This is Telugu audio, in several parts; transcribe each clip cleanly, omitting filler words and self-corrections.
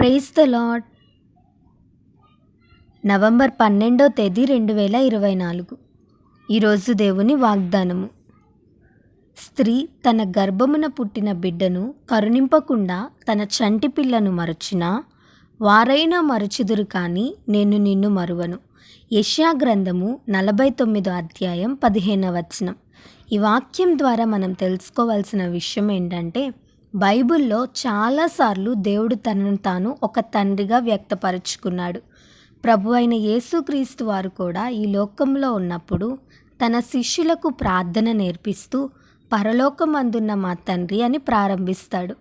Praise the Lord. నవంబర్ 12వ తేదీ 2024. ఈరోజు దేవుని వాగ్దానము. స్త్రీ తన గర్భమున పుట్టిన బిడ్డను కరుణింపకుండా తన చంటి పిల్లను మరచినా వారైనా మరచుదురు కానీ నేను నిన్ను మరువను. యెషయా గ్రంథము 49వ అధ్యాయం 15వ వచనం. ఈ వాక్యం ద్వారా మనం తెలుసుకోవాల్సిన విషయం ఏంటంటే, బైబిల్లో చాలాసార్లు దేవుడు తనను తాను ఒక తండ్రిగా వ్యక్తపరుచుకున్నాడు. ప్రభు అయిన యేసుక్రీస్తు వారు కూడా ఈ లోకంలో ఉన్నప్పుడు తన శిష్యులకు ప్రార్థన నేర్పిస్తూ పరలోకమందున్న మా తండ్రి అని ప్రారంభిస్తాడు.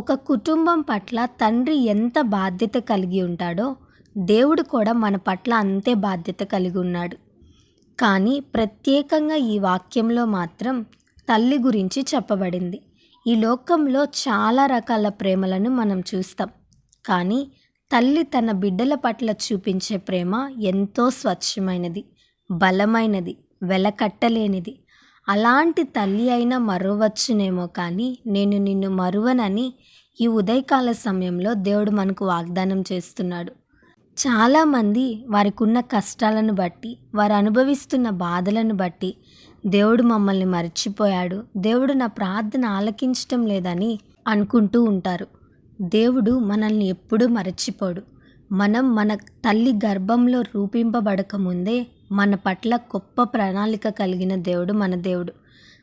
ఒక కుటుంబం పట్ల తండ్రి ఎంత బాధ్యత కలిగి ఉంటాడో దేవుడు కూడా మన పట్ల అంతే బాధ్యత కలిగి ఉన్నాడు. కానీ ప్రత్యేకంగా ఈ వాక్యంలో మాత్రం తల్లి గురించి చెప్పబడింది. ఈ లోకంలో చాలా రకాల ప్రేమలను మనం చూస్తాం, కానీ తల్లి తన బిడ్డల పట్ల చూపించే ప్రేమ ఎంతో స్వచ్ఛమైనది, బలమైనది, వెలకట్టలేనిది. అలాంటి తల్లి అయినా మరువచ్చునేమో కానీ నేను నిన్ను మరువనని ఈ ఉదయకాల సమయంలో దేవుడు మనకు వాగ్దానం చేస్తున్నాడు. చాలామంది వారికి ఉన్న కష్టాలను బట్టి, వారు అనుభవిస్తున్న బాధలను బట్టి దేవుడు మమ్మల్ని మర్చిపోయాడు, దేవుడు నా ప్రార్థన ఆలకించటం లేదని అనుకుంటూ ఉంటారు. దేవుడు మనల్ని ఎప్పుడూ మరచిపోడు. మనం మన తల్లి గర్భంలో రూపింపబడక ముందే మన పట్ల గొప్ప ప్రణాళిక కలిగిన దేవుడు మన దేవుడు.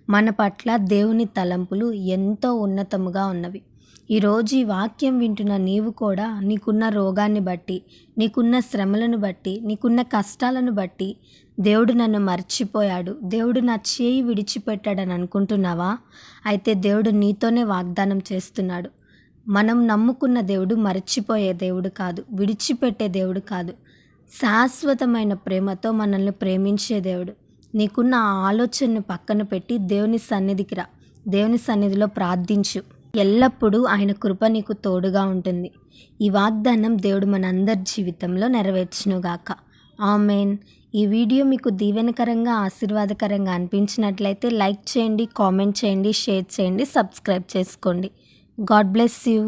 మన పట్ల దేవుని తలంపులు ఎంతో ఉన్నతముగా ఉన్నవి. ఈరోజు ఈ వాక్యం వింటున్న నీవు కూడా నీకున్న రోగాన్ని బట్టి, నీకున్న శ్రమలను బట్టి, నీకున్న కష్టాలను బట్టి దేవుడు నన్ను మర్చిపోయాడు, దేవుడు నా చేయి విడిచిపెట్టాడని అనుకుంటున్నావా? అయితే దేవుడు నీతోనే వాగ్దానం చేస్తున్నాడు. మనం నమ్ముకున్న దేవుడు మర్చిపోయే దేవుడు కాదు, విడిచిపెట్టే దేవుడు కాదు. శాశ్వతమైన ప్రేమతో మనల్ని ప్రేమించే దేవుడు. నీకున్న ఆ ఆలోచనను పక్కన పెట్టి దేవుని సన్నిధికి రా, దేవుని సన్నిధిలో ప్రార్థించు. ఎల్లప్పుడూ ఆయన కృప నీకు తోడుగా ఉంటుంది. ఈ వాగ్దానం దేవుడు మనందరి జీవితంలో నెరవేర్చునుగాక. ఆమేన్. ఈ వీడియో మీకు దీవెనకరంగా, ఆశీర్వాదకరంగా అనిపించినట్లయితే లైక్ చేయండి, కామెంట్ చేయండి, షేర్ చేయండి, సబ్స్క్రైబ్ చేసుకోండి. God bless you.